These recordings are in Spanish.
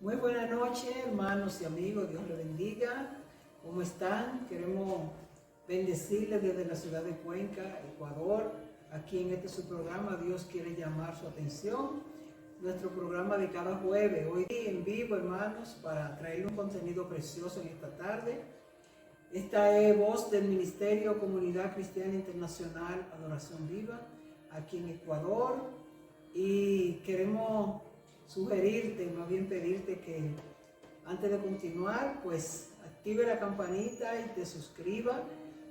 Muy buena noche, hermanos y amigos, Dios les bendiga. ¿Cómo están? Queremos bendecirles desde la ciudad de Cuenca, Ecuador. Aquí en su programa Dios quiere llamar su atención. Nuestro programa de cada jueves, hoy en vivo, hermanos, para traer un contenido precioso en esta tarde. Esta es voz del Ministerio Comunidad Cristiana Internacional Adoración Viva, aquí en Ecuador. Y queremos sugerirte, más bien pedirte que antes de continuar, pues active la campanita y te suscriba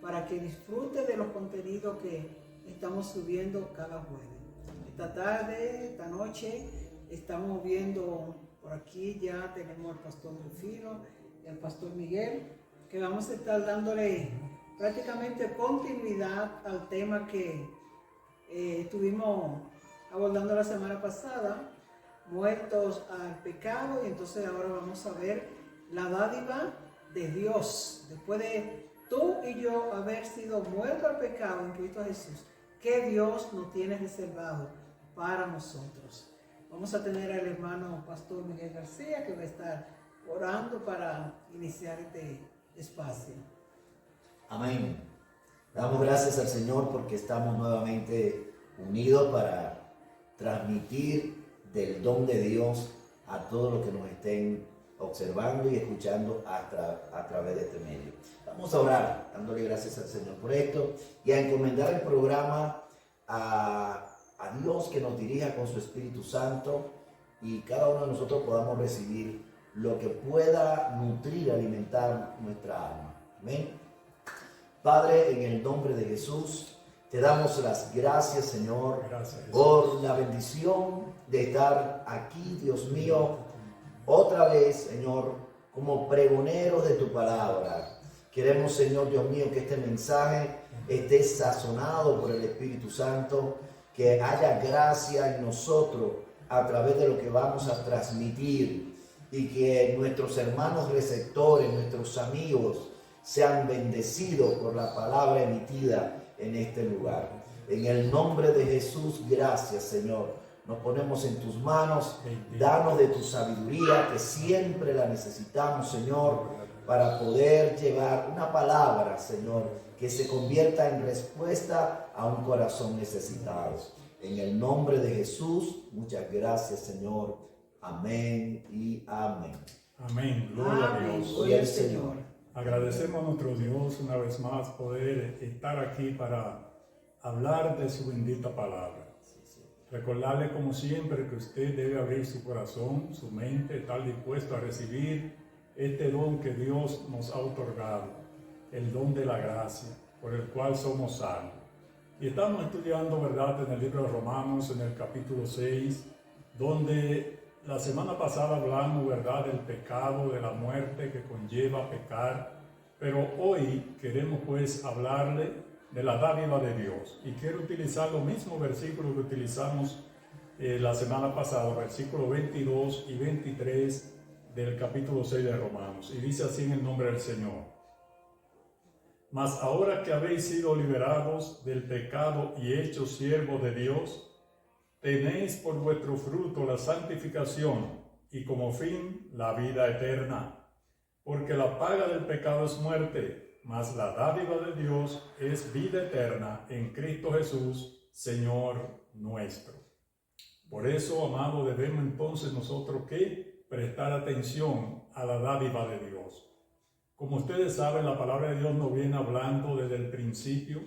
para que disfrutes de los contenidos que estamos subiendo cada jueves. Esta tarde, esta noche, estamos viendo por aquí, ya tenemos al pastor Rufino y al pastor Miguel, que vamos a estar dándole prácticamente continuidad al tema que estuvimos abordando la semana pasada, muertos al pecado, y entonces ahora vamos a ver la dádiva de Dios. Después de tú y yo haber sido muertos al pecado en Cristo Jesús, que Dios nos tiene reservado para nosotros. Vamos a tener al hermano pastor Miguel García, que va a estar orando para iniciar este espacio. Amén. Damos gracias al Señor porque estamos nuevamente unidos para transmitir del don de Dios a todos los que nos estén observando y escuchando a través de este medio. Vamos a orar, dándole gracias al Señor por esto y a encomendar el programa a Dios, que nos dirija con su Espíritu Santo y cada uno de nosotros podamos recibir lo que pueda nutrir, alimentar nuestra alma. Amén. Padre, en el nombre de Jesús, te damos las gracias, Señor, por la bendición de estar aquí, Dios mío, otra vez, Señor, como pregoneros de tu palabra. Queremos, Señor, Dios mío, que este mensaje esté sazonado por el Espíritu Santo, que haya gracia en nosotros a través de lo que vamos a transmitir y que nuestros hermanos receptores, nuestros amigos, sean bendecidos por la palabra emitida en este lugar. En el nombre de Jesús, gracias, Señor. Nos ponemos en tus manos. Danos de tu sabiduría, que siempre la necesitamos, Señor, para poder llevar una palabra, Señor, que se convierta en respuesta a un corazón necesitado. En el nombre de Jesús, muchas gracias, Señor. Amén y amén. Amén. Gloria a Dios. Gloria al Señor. Agradecemos a nuestro Dios una vez más poder estar aquí para hablar de su bendita palabra. Recordarle como siempre que usted debe abrir su corazón, su mente, estar dispuesto a recibir este don que Dios nos ha otorgado, el don de la gracia, por el cual somos salvos. Y estamos estudiando, ¿verdad?, en el libro de Romanos, en el capítulo 6, donde la semana pasada hablamos, ¿verdad?, del pecado, de la muerte que conlleva pecar, pero hoy queremos pues hablarle de la dádiva de Dios. Y quiero utilizar los mismos versículos que utilizamos la semana pasada, versículos 22 y 23 del capítulo 6 de Romanos. Y dice así en el nombre del Señor: Mas ahora que habéis sido liberados del pecado y hechos siervos de Dios, tenéis por vuestro fruto la santificación y como fin la vida eterna. Porque la paga del pecado es muerte, mas la dádiva de Dios es vida eterna en Cristo Jesús, Señor nuestro. Por eso, amado, debemos entonces nosotros que prestar atención a la dádiva de Dios. Como ustedes saben, la palabra de Dios nos viene hablando desde el principio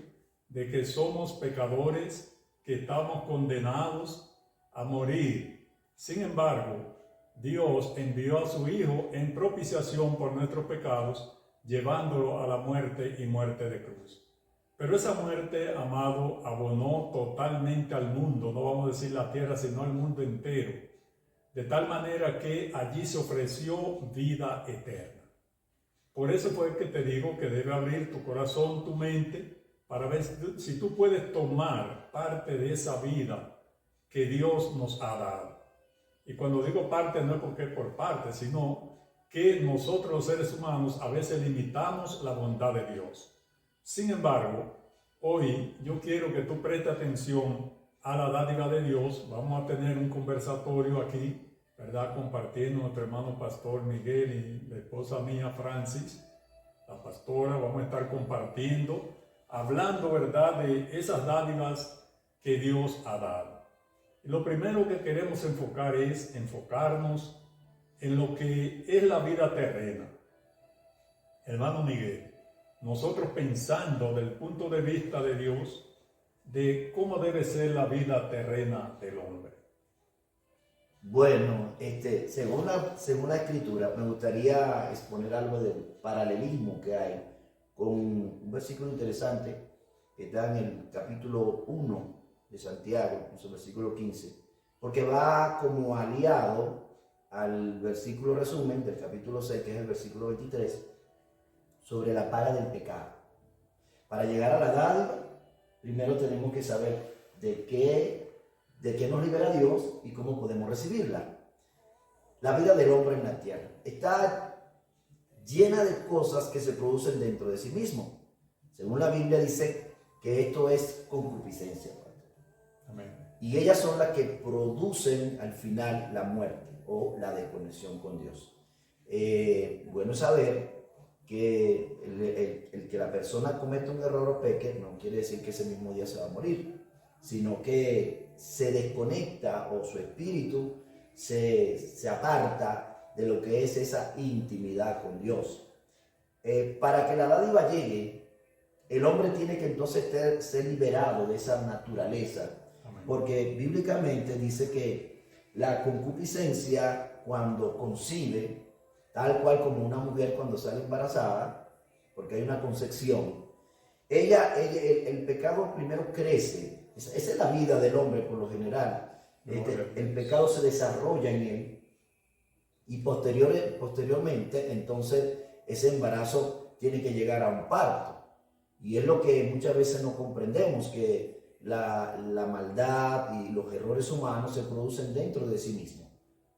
de que somos pecadores, que estamos condenados a morir. Sin embargo, Dios envió a su Hijo en propiciación por nuestros pecados, llevándolo a la muerte y muerte de cruz. Pero esa muerte, amado, abonó totalmente al mundo, no vamos a decir la tierra, sino al mundo entero, de tal manera que allí se ofreció vida eterna. Por eso fue que te digo que debe abrir tu corazón, tu mente, para ver si tú puedes tomar parte de esa vida que Dios nos ha dado. Y cuando digo parte, no es porque por parte, sino que nosotros los seres humanos a veces limitamos la bondad de Dios. Sin embargo, hoy yo quiero que tú prestes atención a la dádiva de Dios. Vamos a tener un conversatorio aquí, ¿verdad? Compartiendo nuestro hermano pastor Miguel y la esposa mía Francis, la pastora, vamos a estar compartiendo, hablando, ¿verdad?, de esas dádivas que Dios ha dado. Y lo primero que queremos enfocar es enfocarnos en lo que es la vida terrena. Hermano Miguel, nosotros pensando del punto de vista de Dios, de cómo debe ser la vida terrena del hombre. Bueno, según la escritura, me gustaría exponer algo del paralelismo que hay con un versículo interesante que está en el capítulo 1 de Santiago, en su versículo 15, porque va como aliado al versículo resumen del capítulo 6, que es el versículo 23, sobre la paga del pecado. Para llegar a la dádiva, primero tenemos que saber de qué nos libera Dios y cómo podemos recibirla. La vida del hombre en la tierra está llena de cosas que se producen dentro de sí mismo. Según la Biblia dice que esto es concupiscencia. Amén. Y ellas son las que producen al final la muerte o la desconexión con Dios. Bueno saber que el que la persona cometa un error o peque no quiere decir que ese mismo día se va a morir, sino que se desconecta o su espíritu se aparta de lo que es esa intimidad con Dios. Para que la dádiva llegue, el hombre tiene que entonces ser liberado de esa naturaleza. Amén. Porque bíblicamente dice que la concupiscencia, cuando concibe, tal cual como una mujer cuando sale embarazada, porque hay una concepción, el pecado primero crece. Esa es la vida del hombre por lo general. El pecado se desarrolla en él y posteriormente entonces ese embarazo tiene que llegar a un parto. Y es lo que muchas veces no comprendemos, que la maldad y los errores humanos se producen dentro de sí mismos.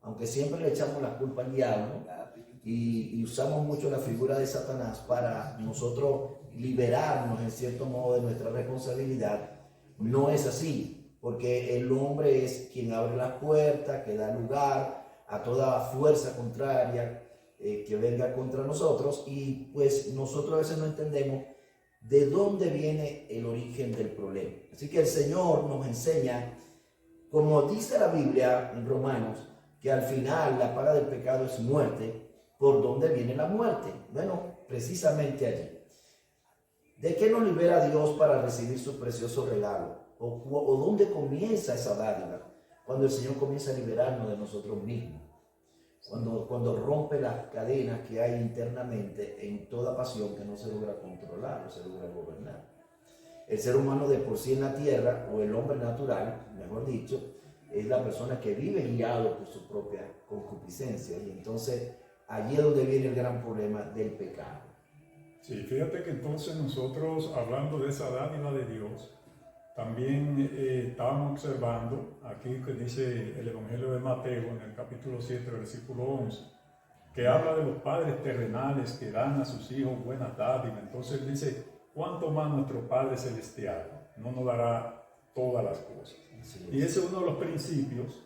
Aunque siempre le echamos la culpa al diablo y usamos mucho la figura de Satanás para nosotros liberarnos en cierto modo de nuestra responsabilidad, no es así, porque el hombre es quien abre las puertas, que da lugar a toda fuerza contraria que venga contra nosotros, y pues nosotros a veces no entendemos de dónde viene el origen del problema. Así que el Señor nos enseña, como dice la Biblia en Romanos, que al final la paga del pecado es muerte. ¿Por dónde viene la muerte? Bueno, precisamente allí. ¿De qué nos libera Dios para recibir su precioso regalo? ¿O dónde comienza esa dádiva? Cuando el Señor comienza a liberarnos de nosotros mismos. Cuando rompe las cadenas que hay internamente en toda pasión que no se logra controlar o se logra gobernar. El ser humano de por sí en la tierra, o el hombre natural, mejor dicho, es la persona que vive guiado por su propia concupiscencia. Y entonces allí es donde viene el gran problema del pecado. Sí, fíjate que entonces nosotros, hablando de esa dádiva de Dios, también estábamos observando aquí que dice el Evangelio de Mateo en el capítulo 7, versículo 11, que habla de los padres terrenales que dan a sus hijos buenas dádivas. Entonces dice, ¿cuánto más nuestro Padre Celestial no nos dará todas las cosas? Y ese es uno de los principios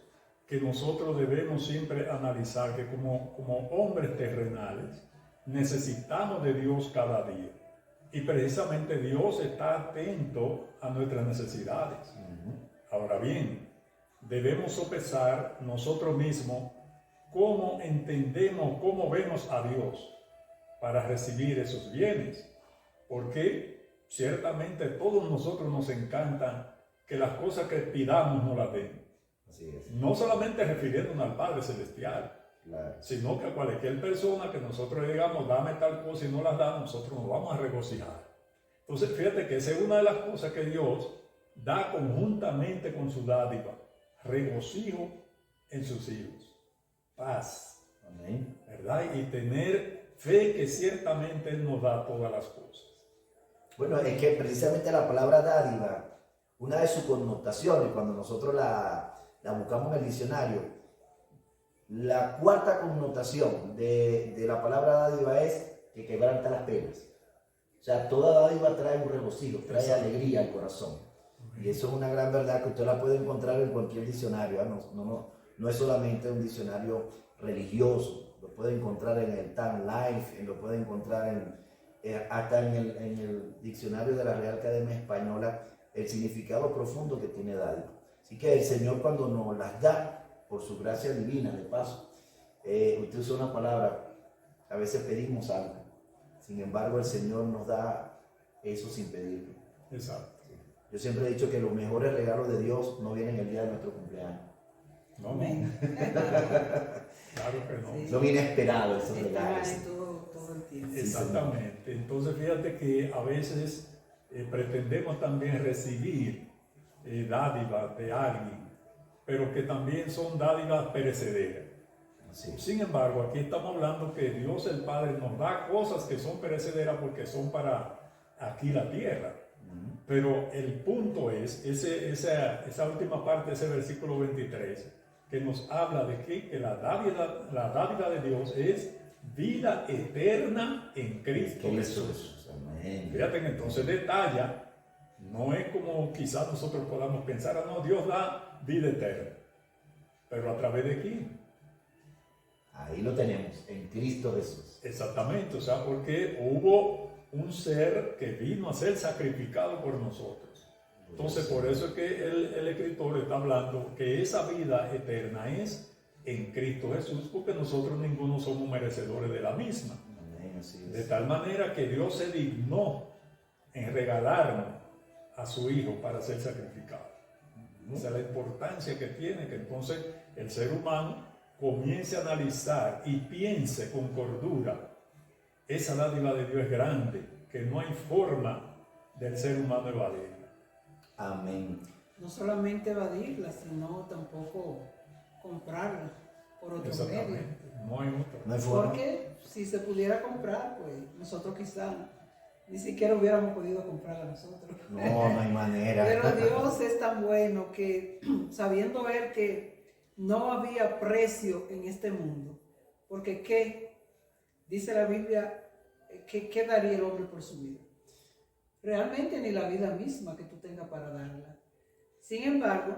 que nosotros debemos siempre analizar, que como hombres terrenales necesitamos de Dios cada día. Y precisamente Dios está atento a nuestras necesidades. Ahora bien, debemos sopesar nosotros mismos cómo entendemos, cómo vemos a Dios para recibir esos bienes. Porque ciertamente todos nosotros nos encantan que las cosas que pidamos nos las den. Así es. No solamente refiriéndonos al Padre Celestial, Claro. sino que a cualquier persona que nosotros digamos, dame tal cosa y no las da, nosotros nos vamos a regocijar. Entonces, fíjate que esa es una de las cosas que Dios da conjuntamente con su dádiva: regocijo en sus hijos, paz, Amén. ¿verdad? Y tener fe que ciertamente Él nos da todas las cosas. Bueno, es que precisamente la palabra dádiva, una de sus connotaciones, cuando nosotros la buscamos en el diccionario, la cuarta connotación de la palabra dádiva es que quebranta las penas. O sea, toda dádiva trae un regocijo, trae alegría al corazón. Y eso es una gran verdad que usted la puede encontrar en cualquier diccionario. no es solamente un diccionario religioso, lo puede encontrar en el TAN Life, lo puede encontrar hasta en el diccionario de la Real Academia Española, el significado profundo que tiene dádiva. Así que el Señor, cuando nos las da, por su gracia divina, de paso, usted usa una palabra, a veces pedimos algo, sin embargo el Señor nos da eso sin pedirlo. Exacto. Yo siempre he dicho que los mejores regalos de Dios no vienen el día de nuestro cumpleaños. No, no. Amén. Claro que no. Sí. Son inesperados esos Están regalos. ahí todo el tiempo. Sí, Exactamente. Entonces fíjate que a veces pretendemos también recibir dádivas de alguien, pero que también son dádivas perecederas. Sí. Sin embargo, aquí estamos hablando que Dios el Padre nos da cosas que son perecederas porque son para aquí la tierra. Pero el punto es, esa última parte de ese versículo 23, que nos habla de que la dádiva de Dios es vida eterna en Cristo Jesús. Amén. Fíjate que entonces detalla, no es como quizás nosotros podamos pensar, no, Dios da vida eterna. Pero a través de quién? Ahí lo tenemos, en Cristo Jesús. Exactamente, o sea, porque hubo un ser que vino a ser sacrificado por nosotros. Entonces, por eso es que el escritor está hablando que esa vida eterna es en Cristo Jesús, porque nosotros ninguno somos merecedores de la misma. Amén, así es. De tal manera que Dios se dignó en regalarnos a su Hijo para ser sacrificado. Esa es la importancia que tiene, que entonces el ser humano comience a analizar y piense con cordura. Esa dádiva de Dios es grande, que no hay forma del ser humano evadirla. Amén. No solamente evadirla, sino tampoco comprarla por otro medio. Exactamente, no hay otro. No hay forma. Porque si se pudiera comprar, pues nosotros quizás ni siquiera hubiéramos podido comprarla nosotros. No hay manera. Pero Dios es tan bueno que sabiendo ver que no había precio en este mundo, porque ¿qué? Dice la Biblia, ¿qué daría el hombre por su vida? Realmente ni la vida misma que tú tengas para darla. Sin embargo,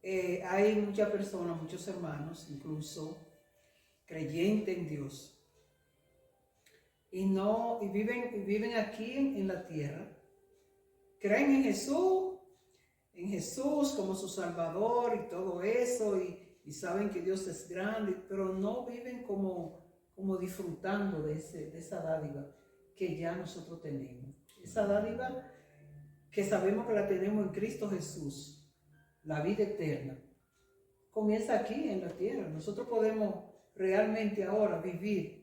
hay muchas personas, muchos hermanos, incluso creyentes en Dios, y viven aquí en la tierra, creen en Jesús como su Salvador y todo eso, y saben que Dios es grande, pero no viven como disfrutando de esa dádiva que ya nosotros tenemos. Esa dádiva que sabemos que la tenemos en Cristo Jesús, la vida eterna, comienza aquí en la tierra. Nosotros podemos realmente ahora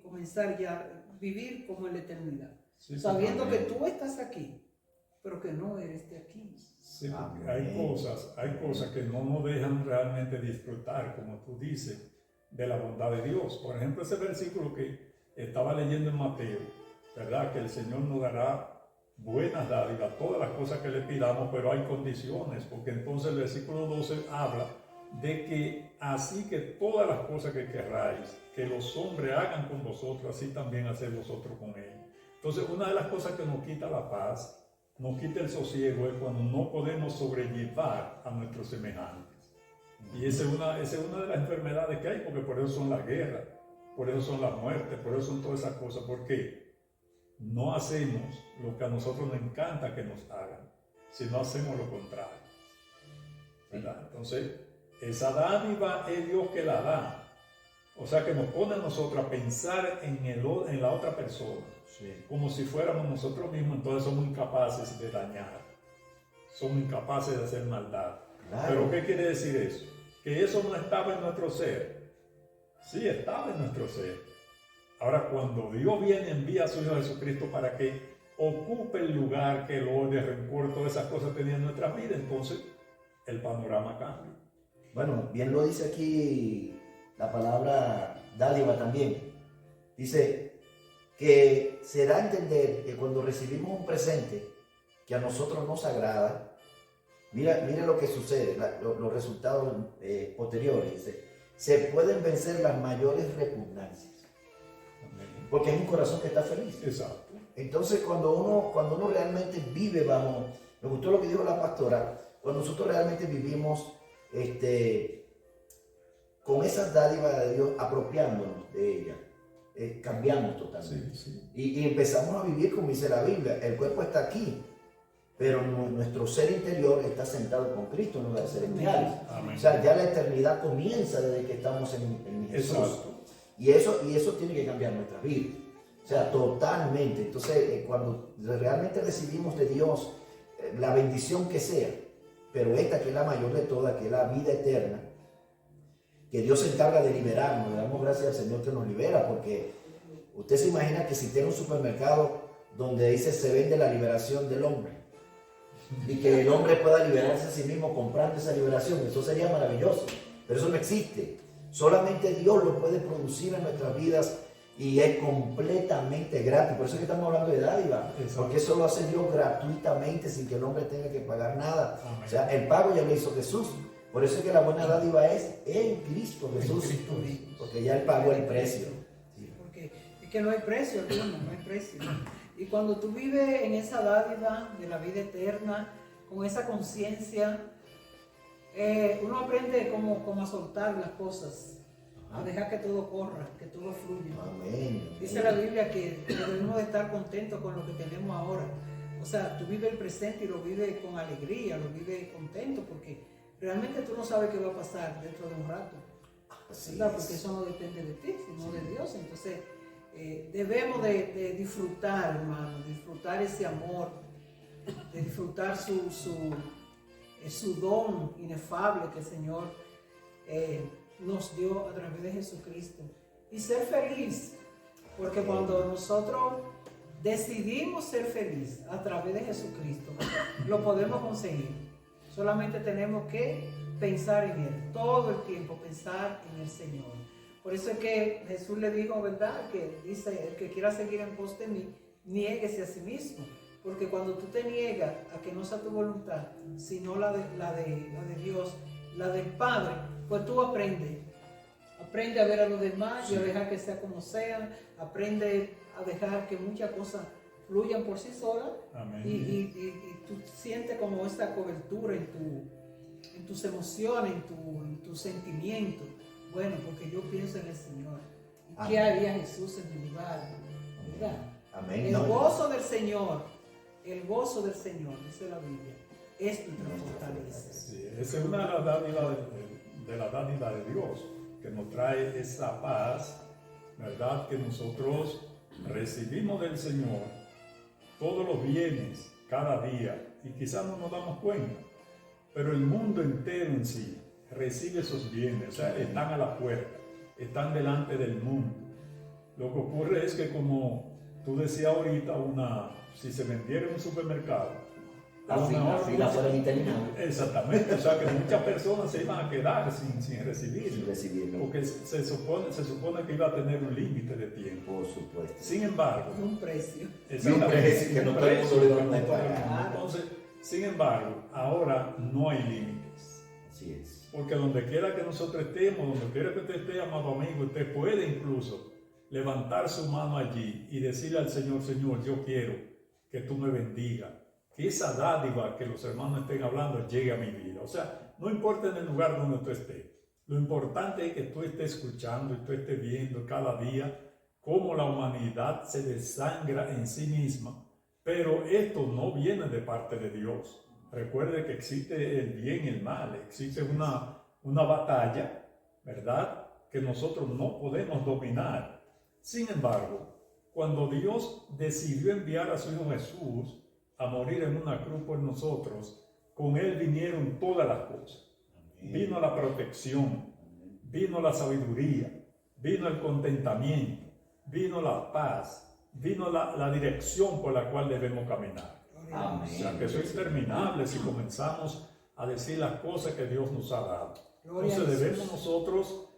comenzar ya a vivir como en la eternidad, Sí, sabiendo que amén. tú estás aquí, pero que no eres de aquí. Sí, porque Amén. hay cosas que no nos dejan realmente disfrutar, como tú dices, de la bondad de Dios. Por ejemplo, ese versículo que estaba leyendo en Mateo, ¿verdad? Que el Señor nos dará buenas dádivas, todas las cosas que le pidamos, pero hay condiciones, porque entonces el versículo 12 habla de que así que todas las cosas que querráis que los hombres hagan con vosotros, así también haced vosotros con ellos. Entonces, una de las cosas que nos quita la paz, nos quita el sosiego, es cuando no podemos sobrellevar a nuestros semejantes. Y esa es una de las enfermedades que hay, porque por eso son las guerras, por eso son las muertes, por eso son todas esas cosas, porque no hacemos lo que a nosotros nos encanta que nos hagan, sino hacemos lo contrario, ¿verdad? Entonces, esa dádiva es Dios que la da, o sea que nos pone a nosotros a pensar en la otra persona, Sí. como si fuéramos nosotros mismos. Entonces somos incapaces de dañar, somos incapaces de hacer maldad. Claro. ¿Pero qué quiere decir eso? Que eso no estaba en nuestro ser. Sí, estaba en nuestro ser. Ahora, cuando Dios viene, envía a su Hijo Jesucristo para que ocupe el lugar que el odio, el rencor, todas esas cosas tenían en nuestra vida, entonces el panorama cambia. Bueno, bien lo dice aquí la palabra dádiva también. Dice que se da a entender que cuando recibimos un presente que a nosotros nos agrada, mira lo que sucede, los resultados posteriores. Dice, se pueden vencer las mayores repugnancias, porque es un corazón que está feliz. Exacto. Entonces, cuando uno realmente vive bajo, me gustó lo que dijo la pastora, cuando nosotros realmente vivimos con esas dádivas de Dios, apropiándonos de ellas, cambiamos totalmente. Sí. Y empezamos a vivir como dice la Biblia. El cuerpo está aquí, pero nuestro ser interior está sentado con Cristo en lugares celestiales. Amén. O sea, ya la eternidad comienza desde que estamos en Jesús. Exacto. Y eso tiene que cambiar nuestra vida. O sea, totalmente. Entonces, cuando realmente recibimos de Dios la bendición que sea, pero esta que es la mayor de todas, que es la vida eterna, que Dios se encarga de liberarnos. Le damos gracias al Señor que nos libera, porque usted se imagina que si tiene un supermercado donde dice se vende la liberación del hombre y que el hombre pueda liberarse a sí mismo comprando esa liberación, eso sería maravilloso, pero eso no existe. Solamente Dios lo puede producir en nuestras vidas y es completamente gratis. Por eso es que estamos hablando de dádiva, porque eso lo hace Dios gratuitamente sin que el hombre tenga que pagar nada. Amén. O sea, el pago ya lo hizo Jesús. Por eso es que la buena dádiva es en Cristo Jesús, porque ya Él pagó el precio. Porque es que no hay precio, hermano, no hay precio. Y cuando tú vives en esa dádiva de la vida eterna, con esa conciencia, uno aprende como a soltar las cosas, a dejar que todo corra, que todo fluya. Amén. Dice la Biblia que debemos de estar contentos con lo que tenemos ahora. O sea, tú vives el presente y lo vives con alegría, lo vives contento, porque realmente tú no sabes qué va a pasar dentro de un rato, ¿verdad? Porque eso no depende de ti, sino de Dios. Entonces, debemos de disfrutar, hermano, disfrutar ese amor, de disfrutar su don inefable que el Señor nos dio a través de Jesucristo. Y ser feliz, porque cuando nosotros decidimos ser feliz a través de Jesucristo, lo podemos conseguir. Solamente tenemos que pensar en Él, todo el tiempo pensar en el Señor. Por eso es que Jesús le dijo, ¿verdad? Que dice, el que quiera seguir en pos de mí, niéguese a sí mismo. Porque cuando tú te niegas a que no sea tu voluntad, sino la de Dios, la del Padre, pues tú aprendes. Aprende a ver a los demás y a dejar que sea como sea. Aprende a dejar que muchas cosas fluyan por sí solas. Amén. Y tú sientes como esta cobertura en tus emociones, en tus sentimientos. Bueno, porque yo pienso en el Señor. ¿Y qué haría Jesús en mi lugar? ¿Verdad? Amén. El gozo del Señor, dice la Biblia, es nuestra fortaleza. Sí, esa es una de las dádivas de Dios, que nos trae esa paz, ¿verdad? Que nosotros recibimos del Señor todos los bienes cada día y quizás no nos damos cuenta, pero el mundo entero en sí recibe esos bienes, o sea, están a la puerta, están delante del mundo. Lo que ocurre es que, como tú decías ahorita, si se vendiera en un supermercado, La fila fuera interminable. Exactamente, o sea que muchas personas se iban a quedar sin recibirlo. Porque se supone que iba a tener un límite de tiempo. Por supuesto. Sin embargo, Un precio. exactamente, que no todo el mundo lo iba a pagar. Entonces, sin embargo, ahora no hay límites. Así es. Porque donde quiera que nosotros estemos, donde quiera que usted esté, amado amigo, usted puede incluso levantar su mano allí y decirle al Señor, Señor, yo quiero que tú me bendigas. Que esa dádiva que los hermanos estén hablando llegue a mi vida. O sea, no importa en el lugar donde tú estés. Lo importante es que tú estés escuchando y tú estés viendo cada día cómo la humanidad se desangra en sí misma. Pero esto no viene de parte de Dios. Recuerde que existe el bien y el mal. Existe una batalla, ¿verdad? Que nosotros no podemos dominar. Sin embargo, cuando Dios decidió enviar a su Hijo Jesús a morir en una cruz por nosotros, con Él vinieron todas las cosas. Amén. Vino la protección, vino la sabiduría, vino el contentamiento, vino la paz, vino la dirección por la cual debemos caminar. Amén. O sea, que eso es interminable si comenzamos a decir las cosas que Dios nos ha dado. Entonces debemos nosotros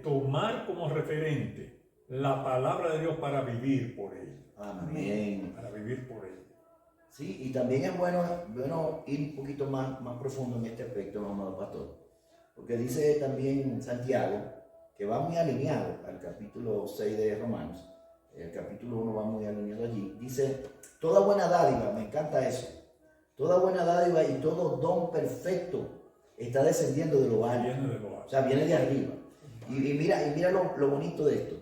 tomar como referente la palabra de Dios para vivir por ella. Amén. Para vivir por ella. Sí, y también es bueno ir un poquito más profundo en este aspecto, amado pastor, porque dice también Santiago, que va muy alineado al capítulo 6 de Romanos, el capítulo 1 va muy alineado allí, dice, toda buena dádiva, me encanta eso, toda buena dádiva y todo don perfecto está descendiendo de lo alto, Viene de lo alto. o sea, viene de arriba. Y mira lo bonito de esto,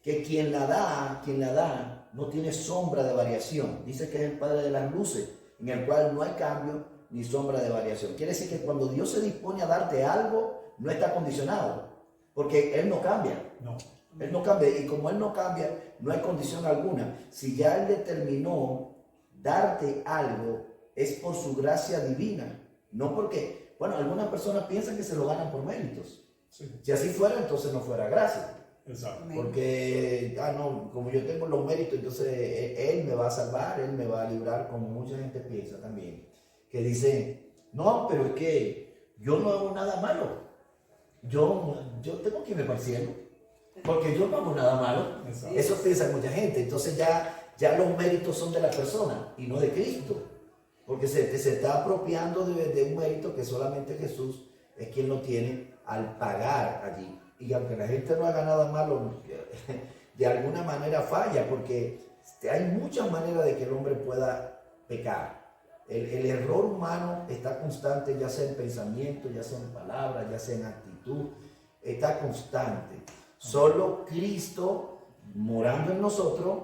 que quien la da, no tiene sombra de variación. Dice que es el Padre de las luces, en el cual no hay cambio ni sombra de variación. Quiere decir que cuando Dios se dispone a darte algo, no está condicionado, porque Él no cambia. No. Él no cambia, y como Él no cambia, no hay condición alguna. Si ya Él determinó darte algo, es por su gracia divina, no porque, bueno, algunas personas piensan que se lo ganan por méritos. Sí. Si así fuera, entonces no fuera gracia. Exacto. Porque, no, como yo tengo los méritos, entonces Él me va a salvar, Él me va a librar, como mucha gente piensa también. Que dice, no, pero es que yo no hago nada malo. Yo tengo que irme para el cielo, porque yo no hago nada malo. Exacto. Eso piensa mucha gente. Entonces ya los méritos son de la persona y no de Cristo. Porque se está apropiando de un mérito que solamente Jesús es quien lo tiene al pagar allí. Y aunque la gente no haga nada malo, de alguna manera falla, porque hay muchas maneras de que el hombre pueda pecar. El error humano está constante, ya sea en pensamiento, ya sea en palabras, ya sea en actitud, está constante. Solo Cristo, morando en nosotros,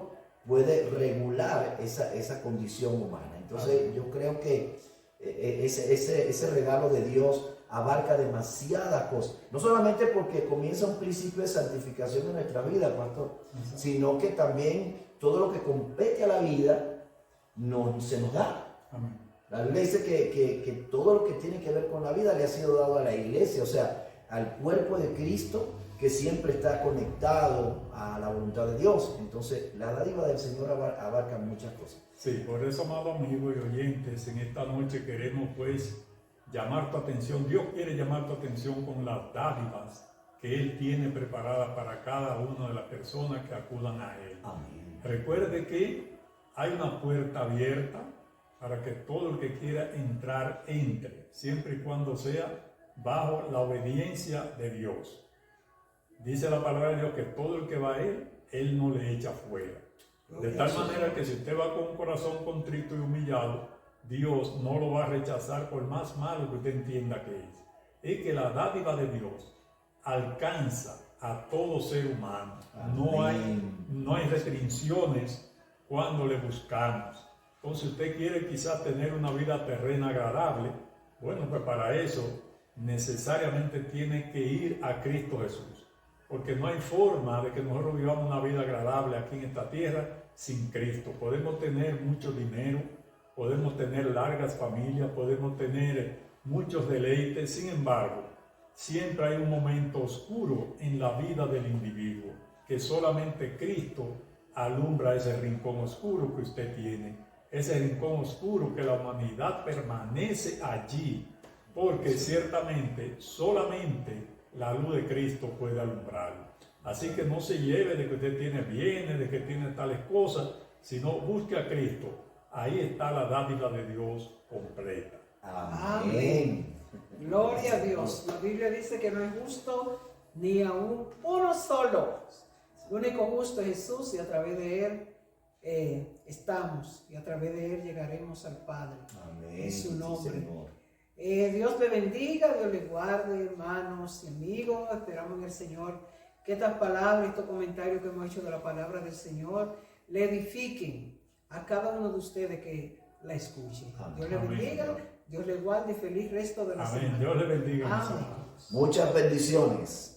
puede regular esa condición humana. Entonces yo creo que ese regalo de Dios abarca demasiadas cosas. No solamente porque comienza un principio de santificación en nuestra vida, pastor, sino que también todo lo que compete a la vida se nos da. Amén. La Biblia dice que todo lo que tiene que ver con la vida le ha sido dado a la iglesia, o sea, al cuerpo de Cristo, que siempre está conectado a la voluntad de Dios. Entonces, la dádiva del Señor abarca muchas cosas. Sí, por eso, amado amigo y oyentes, en esta noche queremos pues llamar tu atención. Dios quiere llamar tu atención con las dádivas que Él tiene preparadas para cada una de las personas que acudan a Él. Amén. Recuerde que hay una puerta abierta para que todo el que quiera entrar, entre, siempre y cuando sea bajo la obediencia de Dios. Dice la palabra de Dios que todo el que va a Él no le echa fuera. De tal manera que si usted va con un corazón contrito y humillado, Dios no lo va a rechazar por más malo que usted entienda que es. Es que la dádiva de Dios alcanza a todo ser humano. No hay restricciones cuando le buscamos. Entonces, si usted quiere quizás tener una vida terrena agradable, bueno, pues para eso necesariamente tiene que ir a Cristo Jesús. Porque no hay forma de que nosotros vivamos una vida agradable aquí en esta tierra sin Cristo. Podemos tener mucho dinero, podemos tener largas familias, podemos tener muchos deleites. Sin embargo, siempre hay un momento oscuro en la vida del individuo, que solamente Cristo alumbra ese rincón oscuro que usted tiene. Ese rincón oscuro que la humanidad permanece allí, porque ciertamente solamente la luz de Cristo puede alumbrarlo. Así que no se lleve de que usted tiene bienes, de que tiene tales cosas, sino busque a Cristo. Ahí está la dádiva de Dios completa. Amén. Gloria a Dios. La Biblia dice que no es justo ni aún uno solo. El único justo es Jesús, y a través de Él estamos, y a través de Él llegaremos al Padre. Amén. En su nombre. Sí, Señor. Dios le bendiga, Dios le guarde, hermanos y amigos. Esperamos en el Señor que estas palabras, estos comentarios que hemos hecho de la palabra del Señor, le edifiquen a cada uno de ustedes que la escuchen. Amén. Dios le bendiga, Amén. Dios le guarde y feliz resto de la Amén. semana. Dios le bendiga. mis Amén. amados. Muchas bendiciones.